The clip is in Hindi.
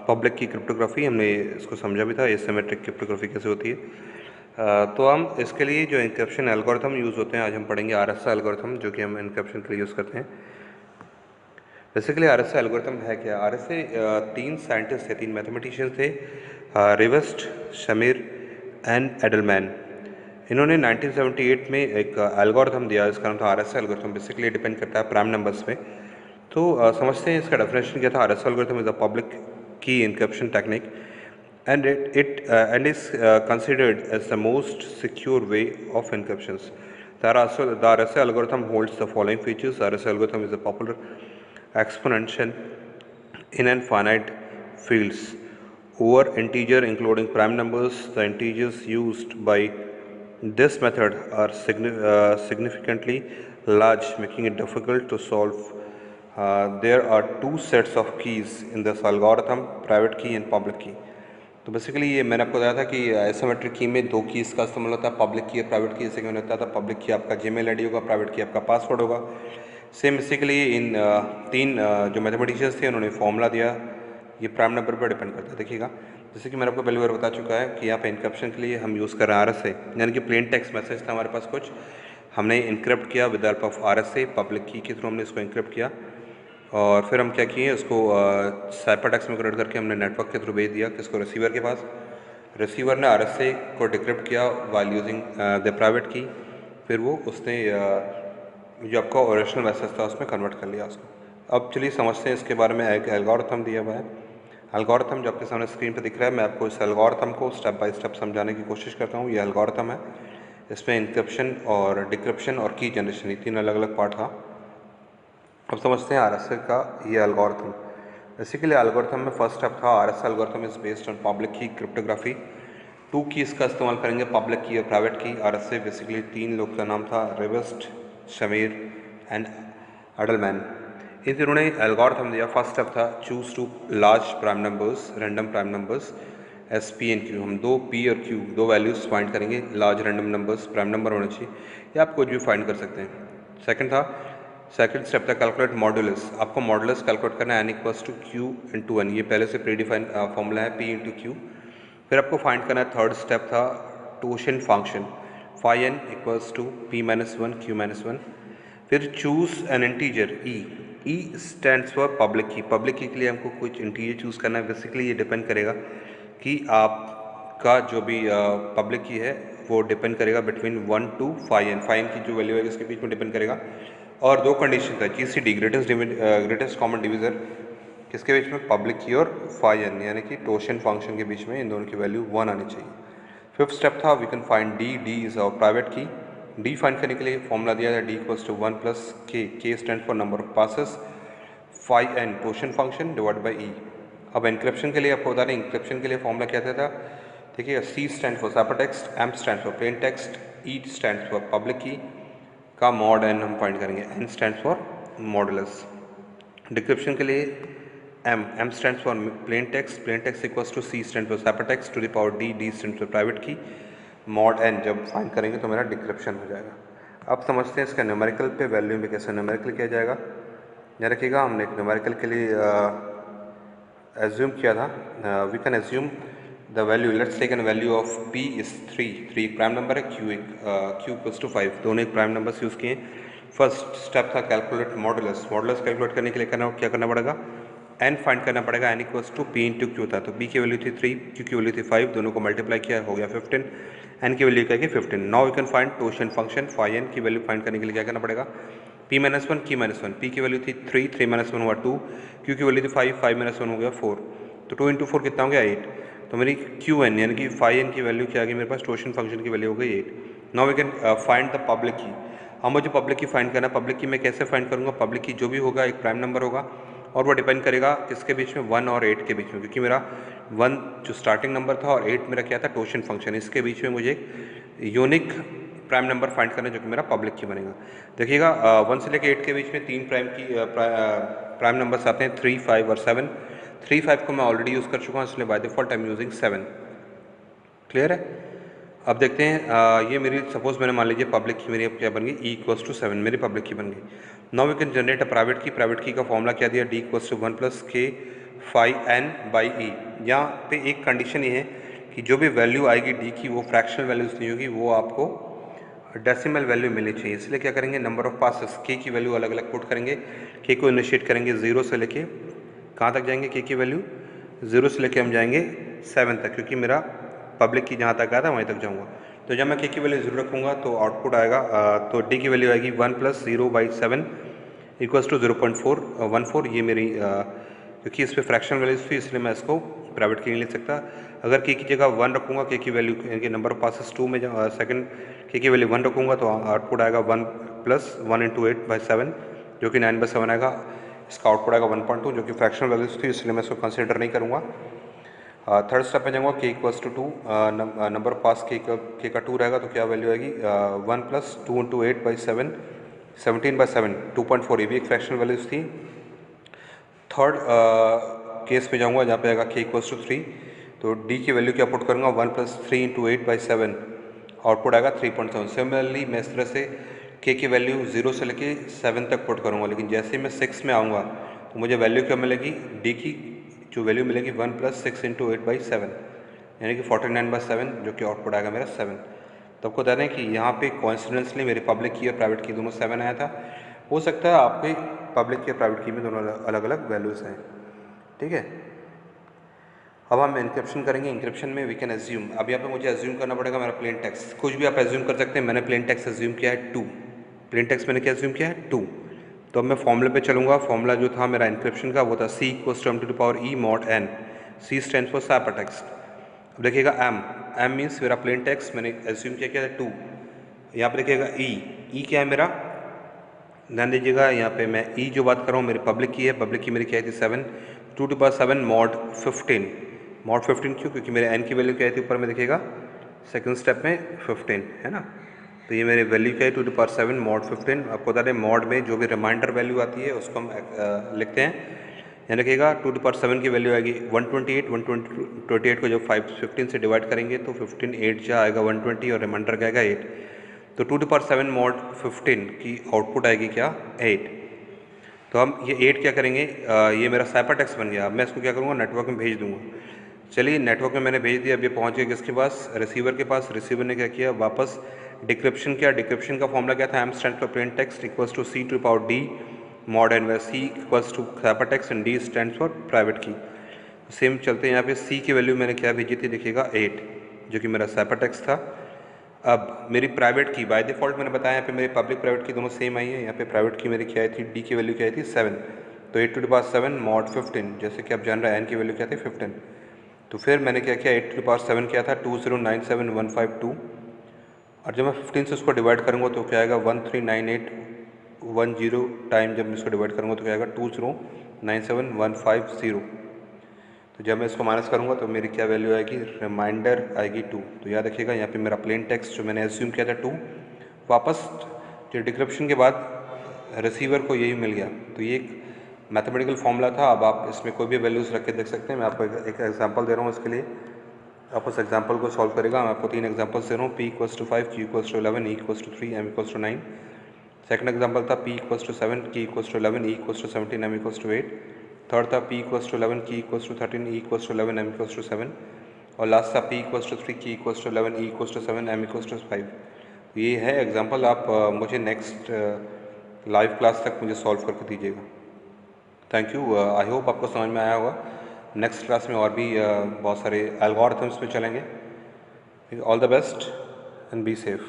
पब्लिक की क्रिप्टोग्राफी, हमने इसको समझा भी था, एसिमेट्रिक क्रिप्टोग्राफी कैसे होती है। तो हम इसके लिए जो एन्क्रिप्शन एल्गोरिथम यूज़ होते हैं, आज हम पढ़ेंगे आरएसए एल्गोरिथम, जो कि हम एन्क्रिप्शन के लिए यूज़ करते हैं। बेसिकली आरएसए एल्गोरिथम है क्या? आरएसए 3 साइंटिस्ट थे, 3 मैथमेटिशियंस थे, रिवेस्ट, शमीर एंड एडलमैन। इन्होंने 1978 में एक एल्गोरिथम दिया, इसका नाम था आरएसए एल्गोरिथम। बेसिकली डिपेंड करता है प्राइम नंबर्स पे। तो समझते हैं इसका डेफिनेशन क्या था। RSA algorithm is a public key encryption technique and is considered as the most secure way of encryptions. The RSA algorithm holds the following features. The RSA algorithm is a popular exponential in and finite fields over integer including prime numbers. The integers used by this method are significantly large, making it difficult to solve. There are two sets of keys in this algorithm, private key and public key. तो बेसिकली ये मैंने आपको बताया था कि एसिमेट्रिक की में 2 कीज़ का इस्तेमाल होता है, पब्लिक की और प्राइवेट की। जैसे कि मैंने बताया था, पब्लिक की आपका जीमेल आईडी होगा, प्राइवेट की आपका पासवर्ड होगा। सेम बेसिकली इन 3 जो मैथमेटिशियंस थे, उन्होंने फॉर्मूला दिया। ये प्राइम नंबर पर डिपेंड करता है। देखिएगा, जैसे कि मैंने आपको पहली बार बता चुका है कि यहाँ पे इनक्रप्शन के लिए हम यूज़ कर रहे हैं आरएसए, यानी कि प्लेन टेक्स्ट मैसेज था हमारे पास कुछ, हमने इनक्रिप्ट किया with help of RSA, public key के थ्रू हमने इसको इनक्रिप्ट किया। और फिर हम क्या किए, उसको साइफर टेक्स्ट में कन्वर्ट करके हमने नेटवर्क के थ्रू भेज दिया किसको, रिसीवर के पास। रिसीवर ने आरएसए को डिक्रिप्ट किया वाइल यूजिंग द प्राइवेट की। फिर वो उसने जो आपका ओरिजिनल मैसेज था उसमें कन्वर्ट कर लिया उसको। अब चलिए समझते हैं इसके बारे में। एक एल्गोरिथम दिया हुआ है, एल्गोरिथम जो आपके सामने स्क्रीन पर दिख रहा है। मैं आपको इस एल्गोरिथम को स्टेप बाय स्टेप समझाने की कोशिश करता हूँ। ये एल्गोरिथम है, इसमें इंक्रिप्शन और डिक्रिप्शन और की जनरेशन, ये 3 अलग अलग पार्ट था। अब समझते हैं आरएसए का ये एल्गोरिथम। बेसिकली एल्गोरिथम में फर्स्ट स्टेप था, RSA algorithm is based on public की क्रिप्टोग्राफी। 2 कीज़ का इस्तेमाल करेंगे, पब्लिक की और प्राइवेट की। आरएसए बेसिकली 3 लोग का नाम था, रिवेस्ट, शमीर एंड एडलमैन। इन तीनों ने एल्गोरिथम दिया। फर्स्ट स्टेप था, choose two large prime numbers, random prime numbers as p and q. हम 2 पी और क्यू, 2 वैल्यूज़ फाइंड करेंगे, large random numbers, prime number होना चाहिए, या आप कुछ भी फाइंड कर सकते हैं। सेकंड स्टेप था कैलकुलेट मॉडुलस। आपको मॉडुलस कैलकुलेट करना है, n equals to Q into one, ये पहले से प्री डिफाइंड फॉर्मूला है, p इंटू क्यू। फिर आपको फाइंड करना है, थर्ड स्टेप था टोशन function, phi n equals to p minus one Q minus one. फिर choose an integer e, e stands for public key. Public key के लिए हमको कुछ इंटीजर चूज़ करना है। बेसिकली ये डिपेंड करेगा कि आपका जो भी पब्लिक की है वो डिपेंड करेगा बिटवीन 1 to फाई n की जो वैल्यू है इसके बीच में डिपेंड करेगा। और 2 कंडीशन था, जीसीडी ग्रेटेस्ट कॉमन डिविजर किसके बीच में, पब्लिक की और फाई n, यानी कि टोशन फंक्शन के बीच में इन दोनों की वैल्यू 1 आनी चाहिए। फिफ्थ स्टेप था we can find d, d is our private key. D find करने के लिए फॉर्मूला दिया है, D equals to 1 plus k, k stand for number of passes, phi n टोशन फंक्शन डिवाइड बाई ई। अब इंक्रिप्शन के लिए आपको बता दें, इंक्रिप्शन के लिए फॉर्मूला क्या था, देखिए c stand for cipher text, m stand for plain text, e stand for public key का मॉड एन हम फाइंड करेंगे, n stand for modulus. Decryption के लिए m stand for plain text equals to c stand for cipher text to the power d, d stand for private key, mod n जब फाइंड करेंगे तो मेरा डिक्रिप्शन हो जाएगा। अब समझते हैं इसका न्यूमेरिकल पे वैल्यू में कैसे न्यूमेरिकल किया जाएगा। याद रखिएगा, हमने एक न्यूमेरिकल के लिए एज्यूम किया था, we can assume the value, let's take an value of p is 3 एक प्राइम नंबर है, q इक्वल्स टू 5, दोनों एक प्राइम नंबर्स यूज़ किए। फर्स्ट स्टेप था कैलकुलेट मॉडुलस। मॉडुलस कैलकुलेट करने के लिए क्या करना पड़ेगा, n फाइंड करना पड़ेगा, n equals to p into q था। तो p की वैल्यू थी 3, q की वैल्यू थी 5, दोनों को मल्टीप्लाई किया हो गया 15, n की वैल्यू क्या है 15। नाउ वी कैन फाइंड टोशन फंक्शन, फाई n की वैल्यू फाइंड करने के लिए क्या करना पड़ेगा, p माइनस वन की माइनस वन, p की वैल्यू थी 3, 3 माइनस वन हुआ 2, q की वैल्यू थी 5, 5 माइनस वन हो गया 4, तो 2 इंटू 4 कितना हो गया 8। तो मेरी क्यू एन यानी कि फाई n की वैल्यू क्या आ गई मेरे पास, टोशन फंक्शन की वैल्यू हो गई 8। Now we can find the public key. हम मुझे पब्लिक की फाइंड करना है। पब्लिक की मैं कैसे फाइंड करूँगा, पब्लिक की जो भी होगा एक प्राइम नंबर होगा और वो डिपेंड करेगा किसके बीच में, 1 और 8 के बीच में, क्योंकि मेरा 1 जो स्टार्टिंग नंबर था और 8 मेरा क्या था, टोशन फंक्शन। इसके बीच में मुझे एक यूनिक प्राइम नंबर फाइंड करना है जो कि मेरा पब्लिक की बनेगा। देखिएगा 1 से लेकर 8 के बीच में 3 प्राइम नंबर्स आते हैं, 3, 5 और 7। 3, 5 को मैं ऑलरेडी यूज़ कर चुका हूँ, इसलिए by default I am using 7। Clear है। अब देखते हैं ये मेरी सपोज मैंने मान लीजिए पब्लिक की मेरी अब क्या बन गई, ई इक्वल्स टू 7 मेरी पब्लिक की बन गई। Now we can generate a private key. Private key का फॉर्मूला क्या दिया, D equals to 1 plus K phi N by E. यहाँ पे एक कंडीशन ये है कि जो भी वैल्यू आएगी डी की वो फ्रैक्शनल वैल्यूज नहीं होगी, वो आपको डेसिमल वैल्यू मिलनी चाहिए। इसलिए क्या करेंगे, नंबर ऑफ पासेस के की वैल्यू अलग अलग पुट करेंगे। के को इनिशिएट करेंगे 0 से लेके कहाँ तक जाएंगे, के की वैल्यू 0 से लेके हम जाएंगे 7 तक, क्योंकि मेरा पब्लिक की जहाँ तक आया था वहीं तक जाऊँगा। तो जब मैं के की वैल्यू 0 रखूँगा तो आउटपुट आएगा, तो डी की वैल्यू आएगी 1 + 0/7 इक्वल्स टू 0.414। ये मेरी क्योंकि इस पर फ्रैक्शन वैल्यूज थी इसलिए मैं इसको प्राइवेट की नहीं लिख सकता। अगर के की जगह 1 रखूँगा, के की वैल्यू यानी कि नंबर ऑफ पासेस 2 में सेकंड के की वैल्यू 1 रखूँगा तो आउटपुट आएगा 1 + 1 × 8/7 जो कि 9/7 आएगा। इसका आउटपुट आएगा 1.2 जो कि फ्रैक्शनल वैल्यूज थी, इसलिए मैं इसको कंसिडर नहीं करूँगा। थर्ड स्टेप में जाऊँगा, के = 2, नंबर ऑफ पास के का 2 रहेगा तो क्या वैल्यू आएगी, 1 + 2 × 8/7 17/7 2.4। ये भी एक फ्रैक्शनल वैल्यूज थी। थर्ड केस में जाऊँगा जहाँ पे आएगा के = 3, तो डी की वैल्यू क्या पुट करूँगा, 1 + 3 × 8/7 आउटपुट आएगा 3.7। सिमिलरली मैं इस तरह से के की वैल्यू 0 से लेके 7 तक पुट करूँगा, लेकिन जैसे ही मैं 6 में आऊँगा तो मुझे वैल्यू क्या मिलेगी, डी की जो वैल्यू मिलेगी 1 + 6 × 8/7 यानी कि 49/7 जो कि आउटपुट आएगा मेरा 7। तो आपको बता दें कि यहाँ पे कोइंसिडेंसली मेरे पब्लिक की और प्राइवेट की दोनों 7 आया था। हो सकता है आपके पब्लिक की और प्राइवेट की में दोनों अलग अलग वैल्यूज़ हैं, ठीक है। अब हम इंक्रिप्शन करेंगे। इंक्रिप्शन में वी कैन एज्यूम, अब यहाँ पे मुझे एज्यूम करना पड़ेगा मेरा प्लेन टेक्स्ट। कुछ भी आप एज्यूम कर सकते हैं, मैंने प्लेन टेक्स्ट एज्यूम किया है 2। प्लेन टेक्स्ट मैंने क्या एज्यूम किया है 2। तो अब मैं फॉर्मूले पे चलूँगा। फॉर्मूला जो था मेरा इंक्रिप्शन का वो था C = m⁻e mod n। C stands for ciphertext. अब देखिएगा m मीन्स मेरा प्लेन टेक्स्ट मैंने एज्यूम किया क्या था 2। यहाँ पे देखिएगा E क्या है मेरा, ध्यान दीजिएगा यहाँ पे मैं E जो बात कर रहा हूँ मेरी पब्लिक की है। पब्लिक की मेरी क्या थी 7, 2⁻7 mod 15। mod 15 क्यों, क्योंकि मेरे n की वैल्यू क्या थी ऊपर में देखिएगा सेकंड स्टेप में 15 है ना। तो ये मेरी वैल्यू क्या है 2⁻7 mod 15। आपको बता दें मॉड में जो भी रिमाइंडर वैल्यू आती है उसको हम लिखते हैं। यानी रखिएगा 2⁻7 की वैल्यू आएगी 128। 128 को जब 15 से डिवाइड करेंगे तो 15 8 जा आएगा 120 और रिमाइंडर क्या आएगा 8। तो 2⁻7 mod 15 की आउटपुट आएगी क्या 8। तो हम ये 8 क्या करेंगे, ये मेरा साइफरटेक्स्ट बन गया। अब मैं इसको क्या करूँगा, नेटवर्क में भेज दूँगा। चलिए नेटवर्क में मैंने भेज दिया। अब ये पहुँच गया किसके पास, रिसीवर के पास। रिसीवर ने क्या किया, वापस डिक्रिप्शन किया। डिक्रिप्शन का फॉर्मूला क्या था, m stand for plain text equals to C⁻D mod n, where C equals to ciphertext and D stand for private key. Same चलते हैं, यहाँ पे C की वैल्यू मैंने क्या भेजी थी देखिएगा 8 जो कि मेरा साइफरटेक्स्ट था। अब मेरी प्राइवेट की बाय डिफ़ॉल्ट मैंने बताया यहाँ पे मेरी पब्लिक प्राइवेट की दोनों सेम आई है। यहाँ पे प्राइवेट की मेरी क्या आई थी, डी की वैल्यू क्या आई थी 7। तो 8⁻7 mod 15, जैसे कि आप जान रहे हैं एन की वैल्यू क्या थी 15। तो फिर मैंने क्या किया 8⁻7 क्या था 2097152, और जब मैं 15 से उसको डिवाइड करूँगा तो क्या आएगा 139810 टाइम जब मैं इसको डिवाइड करूँगा तो क्या आएगा 2097150। तो जब मैं इसको माइनस करूँगा तो मेरी क्या वैल्यू आएगी, रिमाइंडर आएगी 2। तो याद रखिएगा यहाँ पे मेरा प्लेन टेक्स्ट जो मैंने एज्यूम किया था 2, वापस जो डिक्रिप्शन के बाद रिसीवर को यही मिल गया। तो ये एक मैथमेटिकल फॉर्मूला था। अब आप इसमें कोई भी वैल्यूज़ रख के देख सकते हैं। मैं आपको एक एग्जांपल दे रहा हूँ इसके लिए, आप उस एग्जांपल को सॉल्व करेगा। मैं आपको 3 एग्जांपल्स दे रहा हूँ, P = 5, Q = 11, E = 3, M = 9। Second example था P = 7, Q = 11, E = 17, M = 8। Third था P = 11, Q = 13, E = 11, M = 7। और लास्ट था P = 3, Q = 11, E = 7, M = 5। ये है एग्जांपल। आप मुझे नेक्स्ट लाइव क्लास तक मुझे सॉल्व करके दीजिएगा। Thank you. आई होप आपको समझ में आया होगा। नेक्स्ट क्लास में और भी बहुत सारे एल्गोरिथम्स पे चलेंगे। All the best and be safe.